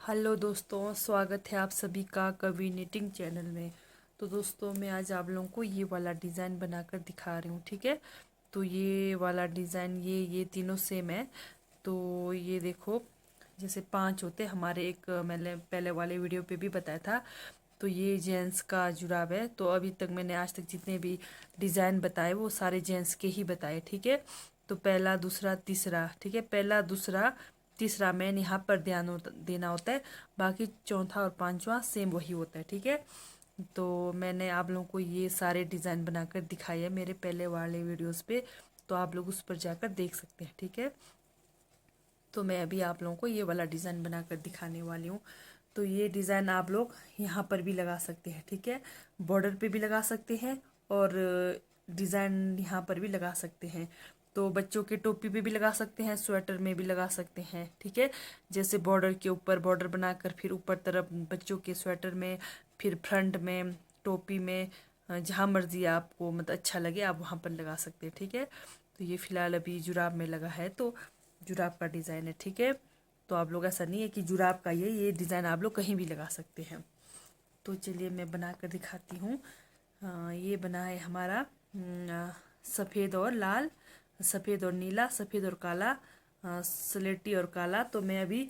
Hello दोस्तों, स्वागत है आप सभी का कवि निटिंग चैनल में। तो दोस्तों, मैं आज आप लोगों को ये वाला डिज़ाइन बनाकर दिखा रही हूँ। ठीक है, तो ये वाला डिज़ाइन ये तीनों सेम है। तो ये देखो, जैसे 5 होते हमारे, एक मैंने पहले वाले वीडियो पे भी बताया था। तो ये जेंट्स का जुराब है। तो अभी तक मैंने आज तक जितने भी डिज़ाइन बताए वो सारे जेंट्स के ही बताए। ठीक है, तो पहला, दूसरा, तीसरा। ठीक है, पहला, दूसरा, तीसरा मैंने यहाँ पर देना होता है। बाकी चौथा और पांचवा सेम वही होता है। ठीक है, तो मैंने आप लोगों को ये सारे डिज़ाइन बनाकर दिखाए हैं मेरे पहले वाले वीडियोस पे। तो आप लोग उस पर जाकर देख सकते हैं। ठीक है, तो मैं अभी आप लोगों को ये वाला डिज़ाइन बनाकर दिखाने वाली हूँ। तो ये डिज़ाइन आप लोग यहाँ पर भी लगा सकते हैं। ठीक है, बॉर्डर पे भी लगा सकते हैं और डिज़ाइन यहाँ पर भी लगा सकते हैं। तो बच्चों के टोपी पे भी लगा सकते हैं, स्वेटर में भी लगा सकते हैं। ठीक है, जैसे बॉर्डर के ऊपर बॉर्डर बनाकर फिर ऊपर तरफ बच्चों के स्वेटर में, फिर फ्रंट में, टोपी में, जहाँ मर्जी आपको मतलब अच्छा लगे आप वहाँ पर लगा सकते हैं। ठीक है, तो ये फिलहाल अभी जुराब में लगा है, तो जुराब का डिज़ाइन है। ठीक है, तो आप लोग, ऐसा नहीं है कि जुराब का ये डिज़ाइन आप लोग कहीं भी लगा सकते हैं। तो चलिए मैं बना कर दिखाती हूँ। ये बना है हमारा सफ़ेद और लाल, सफ़ेद और नीला, सफ़ेद और काला, स्लेटी और काला। तो मैं अभी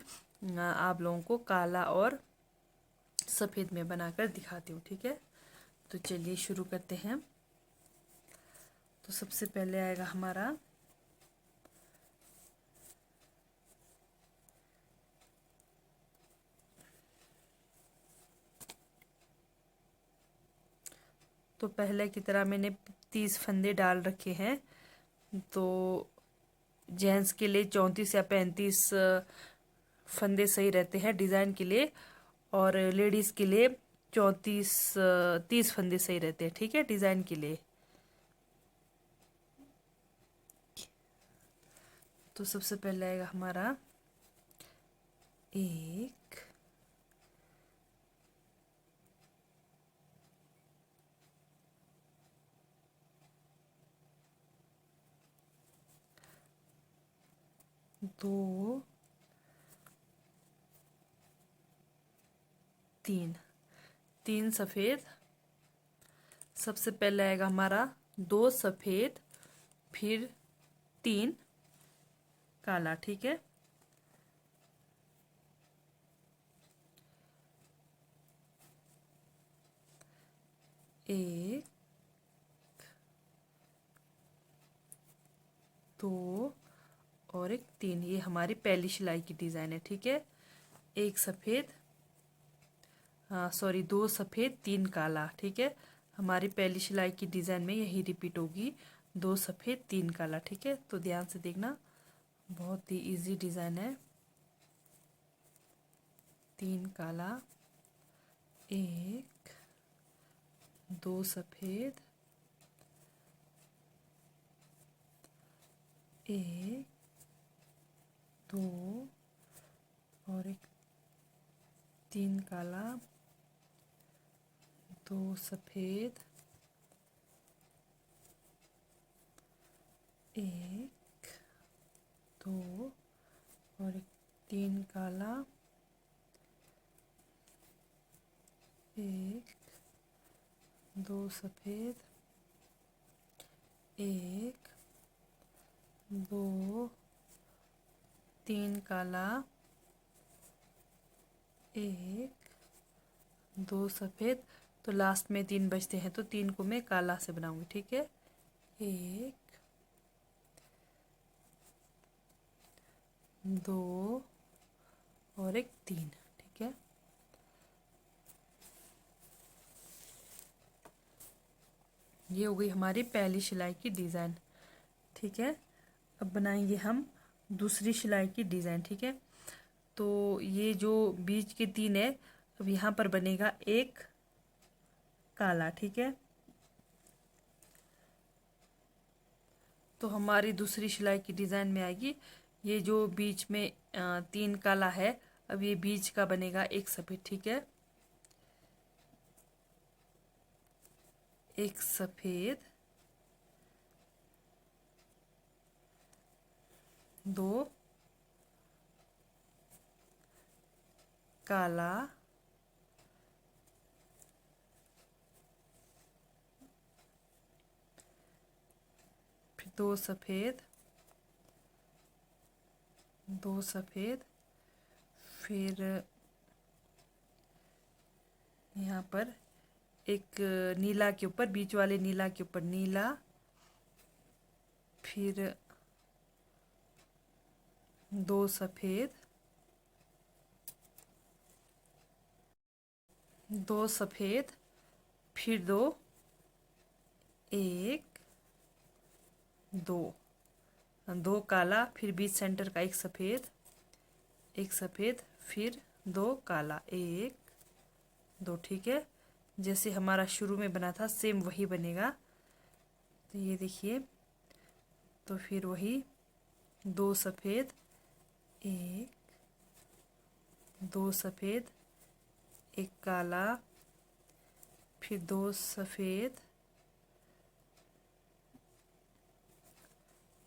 आप लोगों को काला और सफ़ेद में बनाकर दिखाती हूँ। ठीक है, तो चलिए शुरू करते हैं। तो सबसे पहले आएगा हमारा तो पहले की तरह मैंने 30 फंदे डाल रखे हैं। तो जेंट्स के लिए 34 या 35 फंदे सही रहते हैं डिज़ाइन के लिए, और लेडीज़ के लिए 34 30 फंदे सही रहते हैं। ठीक है, डिज़ाइन के लिए। तो सबसे पहले आएगा हमारा 1, 2, 3, 3 सफ़ेद। सबसे पहले आएगा हमारा 2 सफ़ेद, फिर 3 काला। ठीक है, 1, 2 और एक 3। ये हमारी पहली सिलाई की डिज़ाइन है। ठीक है, एक सफ़ेद, हाँ सॉरी, 2 सफ़ेद 3 काला। ठीक है, हमारी पहली सिलाई की डिज़ाइन में यही रिपीट होगी, 2 सफ़ेद 3 काला। ठीक है, तो ध्यान से देखना, बहुत ही इजी डिज़ाइन है। 3 काला, 1, 2 सफ़ेद, 1, 2 और एक 3 काला, 2 सफ़ेद, 1, 2 और एक 3 काला, 1, 2 सफ़ेद, 1, 2, 3 काला, 1, 2 सफ़ेद। तो लास्ट में 3 बचते हैं, तो 3 को मैं काला से बनाऊंगी। ठीक है, 1, 2 और एक 3। ठीक है, ये हो गई हमारी पहली सिलाई की डिज़ाइन। ठीक है, अब बनाएंगे हम दूसरी सिलाई की डिज़ाइन। ठीक है, तो ये जो बीच के 3 है, अब यहाँ पर बनेगा एक काला। ठीक है, तो हमारी दूसरी सिलाई की डिज़ाइन में आएगी, ये जो बीच में 3 काला है, अब ये बीच का बनेगा एक सफ़ेद। ठीक है, एक सफ़ेद, 2 काला, फिर दो सफ़ेद, दो सफ़ेद, फिर यहाँ पर एक नीला के ऊपर, बीच वाले नीला के ऊपर नीला, फिर दो सफ़ेद, दो सफ़ेद, फिर दो, एक, दो, दो काला, फिर बीच सेंटर का एक सफ़ेद, एक सफ़ेद, फिर दो काला, एक, दो। ठीक है, जैसे हमारा शुरू में बना था सेम वही बनेगा। तो ये देखिए, तो फिर वही दो सफ़ेद, एक, दो सफ़ेद, एक काला, फिर दो सफ़ेद,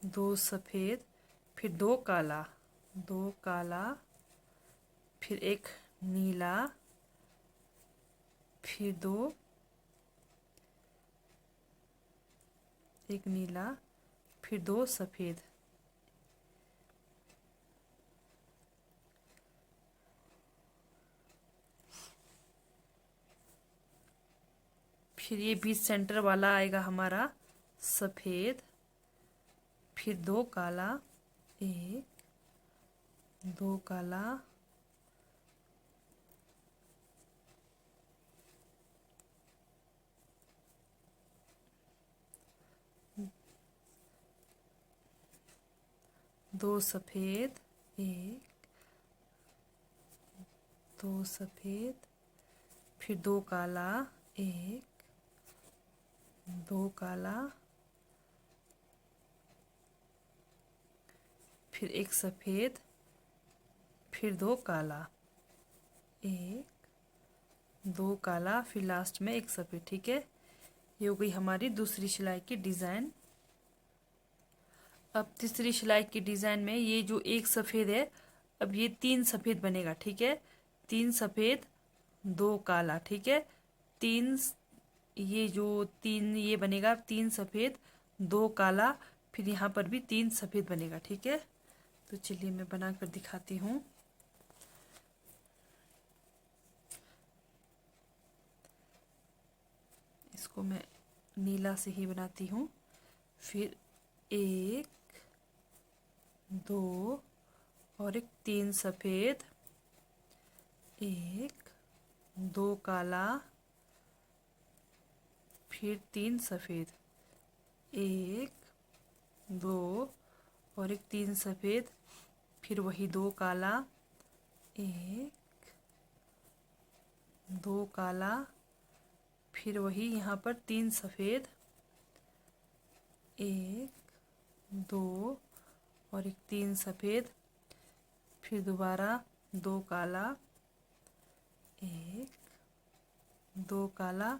दो सफ़ेद, फिर दो काला, दो काला, फिर एक नीला, फिर दो, एक नीला, फिर दो सफ़ेद, फिर ये बीच सेंटर वाला आएगा हमारा सफ़ेद, फिर दो काला, एक, दो काला, दो सफ़ेद, एक, दो सफ़ेद, फिर दो काला, एक, दो काला, फिर एक सफ़ेद, फिर दो काला, एक, दो काला, फिर लास्ट में एक सफ़ेद। ठीक है, ये हो गई हमारी दूसरी सिलाई की डिज़ाइन। अब तीसरी सिलाई की डिज़ाइन में ये जो एक सफ़ेद है, अब ये तीन सफ़ेद बनेगा। ठीक है, तीन सफ़ेद, दो काला। ठीक है, तीन, ये जो तीन ये बनेगा, तीन सफ़ेद, दो काला, फिर यहाँ पर भी तीन सफ़ेद बनेगा। ठीक है, तो चलिए मैं बना कर दिखाती हूँ। इसको मैं नीला से ही बनाती हूँ। फिर एक, दो, और एक तीन सफ़ेद, एक, दो काला, फिर तीन सफ़ेद, एक, दो, और एक तीन सफ़ेद, फिर वही दो काला, एक, दो काला, फिर वही यहाँ पर तीन सफ़ेद, एक, दो, और एक तीन सफ़ेद, फिर दोबारा दो काला, एक, दो काला,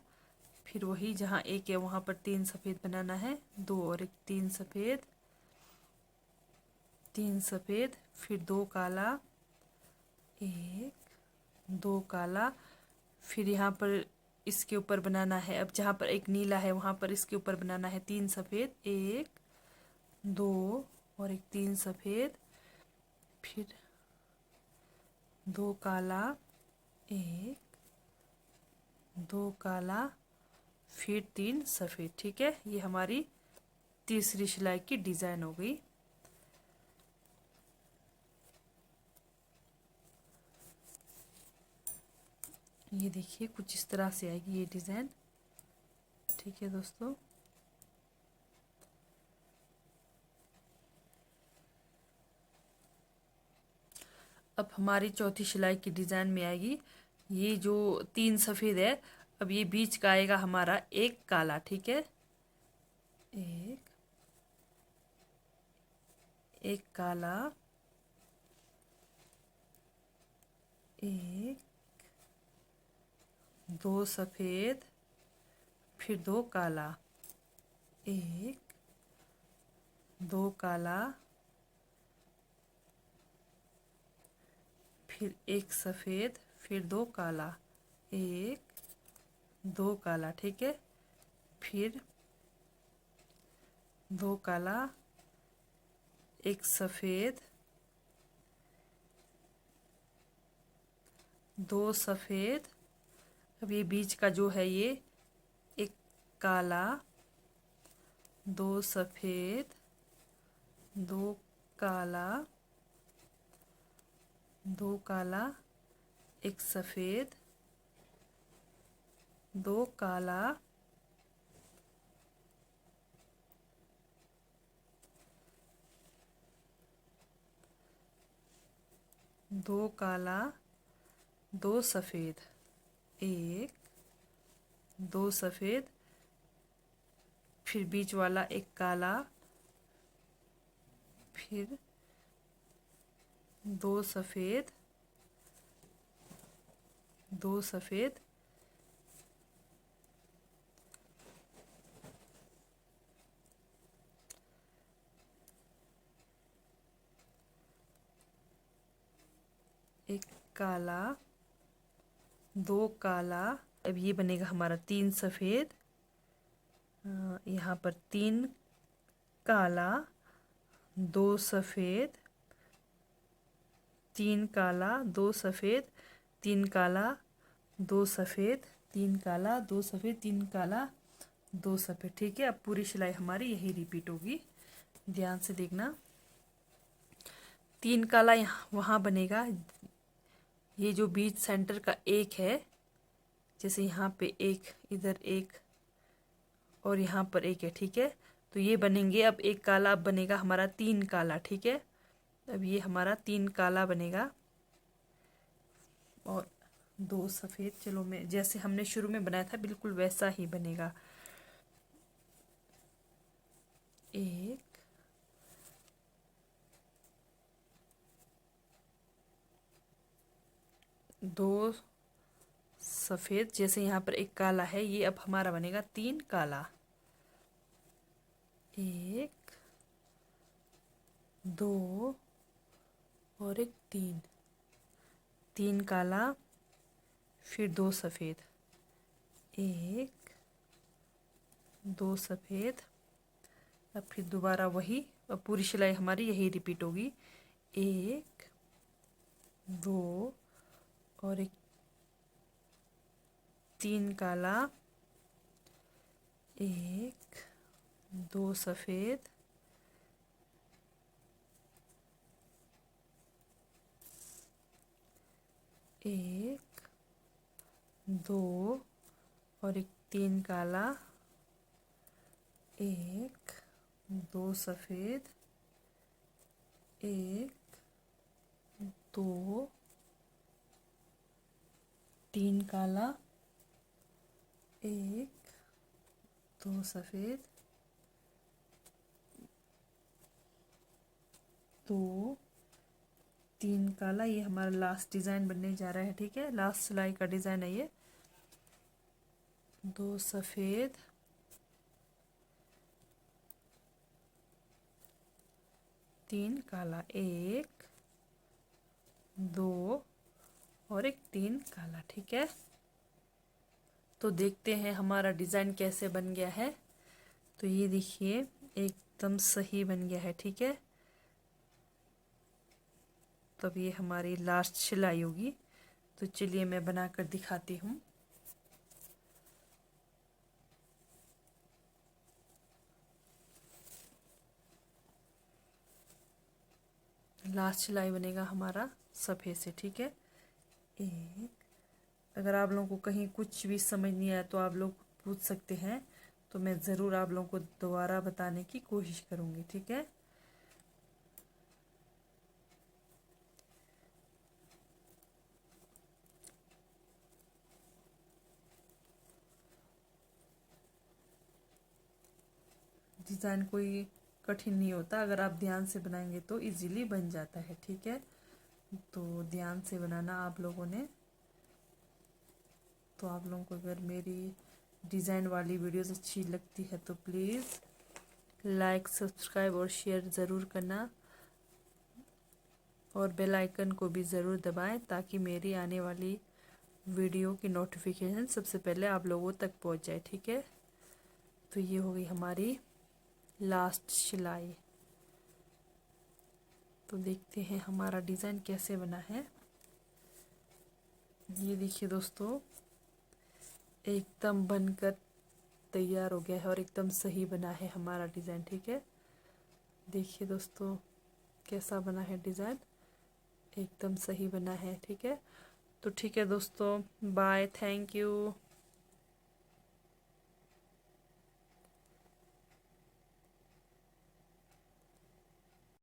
फिर वही जहाँ एक है वहाँ पर तीन सफ़ेद बनाना है, दो और एक तीन सफ़ेद, तीन सफ़ेद, फिर दो काला, एक, दो काला, फिर यहाँ पर इसके ऊपर बनाना है, अब जहाँ पर एक नीला है वहाँ पर इसके ऊपर बनाना है तीन सफ़ेद, एक, दो, और एक तीन सफ़ेद, फिर दो काला, एक, दो काला, फिर तीन सफ़ेद। ठीक है, ये हमारी तीसरी सिलाई की डिज़ाइन हो गई। ये देखिए कुछ इस तरह से आएगी ये डिज़ाइन। ठीक है दोस्तों, अब हमारी चौथी सिलाई की डिज़ाइन में आएगी ये जो तीन सफ़ेद है, अब ये बीच का आएगा हमारा एक काला। ठीक है, एक, एक काला, एक, दो सफ़ेद, फिर दो काला, एक, दो काला, फिर एक सफ़ेद, फिर 2 काला, 1 2 काला, ठीक है। फिर 2 काला, 1 सफ़ेद, 2 सफ़ेद। अब ये बीच का जो है ये 1 काला, 2 सफ़ेद, 2 काला, 2 काला, 1 सफ़ेद, 2 काला, 2 काला, 2 सफ़ेद, 1 2 सफ़ेद, फिर बीच वाला 1 काला, फिर 2 सफ़ेद, 2 सफ़ेद, एक काला, 2 काला। अब ये बनेगा हमारा 3 सफ़ेद, यहाँ पर 3 काला, 2 सफ़ेद, 3 काला, 2 सफ़ेद, 3 काला, 2 सफ़ेद, 3 काला, 2 सफ़ेद, 3 काला, 2 सफ़ेद, ठीक है। अब पूरी सिलाई हमारी यही रिपीट होगी, ध्यान से देखना। 3 काला यहाँ वहाँ बनेगा, ये जो बीच सेंटर का 1 है, जैसे यहाँ पे 1, इधर 1 और यहाँ पर 1 है, ठीक है। तो ये बनेंगे। अब 1 काला, अब बनेगा हमारा 3 काला, ठीक है। अब ये हमारा 3 काला बनेगा और 2 सफ़ेद। चलो मैं जैसे हमने शुरू में बनाया था बिल्कुल वैसा ही बनेगा। 1 2 सफ़ेद, जैसे यहाँ पर 1 काला है, ये अब हमारा बनेगा 3 काला, 1 2 और 1 3, 3 काला, फिर 2 सफ़ेद, 1 2 सफ़ेद। अब फिर दोबारा वही, अब पूरी सिलाई हमारी यही रिपीट होगी। 1 2 और 1 3 काला, 1 2 सफ़ेद, 1 2 और 1 3 काला, 1 2 सफ़ेद, 1 2 3 काला, 1 2 सफ़ेद, 2 3 काला। ये हमारा लास्ट डिज़ाइन बनने जा रहा है, ठीक है। लास्ट सिलाई का डिज़ाइन है ये। 2 सफ़ेद, 3 काला, 1 2 और 1 3 काला, ठीक है। तो देखते हैं हमारा डिज़ाइन कैसे बन गया है। तो ये देखिए एकदम सही बन गया है, ठीक है। तब ये हमारी लास्ट सिलाई होगी। तो चलिए मैं बनाकर दिखाती हूँ। लास्ट सिलाई बनेगा हमारा सफ़ेद से, ठीक है। एक, अगर आप लोगों को कहीं कुछ भी समझ नहीं आया तो आप लोग पूछ सकते हैं, तो मैं ज़रूर आप लोगों को दोबारा बताने की कोशिश करूँगी, ठीक है। डिज़ाइन कोई कठिन नहीं होता, अगर आप ध्यान से बनाएंगे तो इजीली बन जाता है, ठीक है। तो ध्यान से बनाना आप लोगों ने। तो आप लोगों को अगर मेरी डिज़ाइन वाली वीडियोस अच्छी लगती है तो प्लीज़ लाइक सब्सक्राइब और शेयर ज़रूर करना, और बेल आइकन को भी ज़रूर दबाएं ताकि मेरी आने वाली वीडियो की नोटिफिकेशन सबसे पहले आप लोगों तक पहुंच जाए। ठीक है, तो ये हो गई हमारी लास्ट सिलाई। तो देखते हैं हमारा डिज़ाइन कैसे बना है। ये देखिए दोस्तों, एकदम बनकर तैयार हो गया है और एकदम सही बना है हमारा डिज़ाइन। ठीक है, देखिए दोस्तों कैसा बना है डिज़ाइन, एकदम सही बना है। ठीक है, तो ठीक है दोस्तों, बाय, थैंक यू।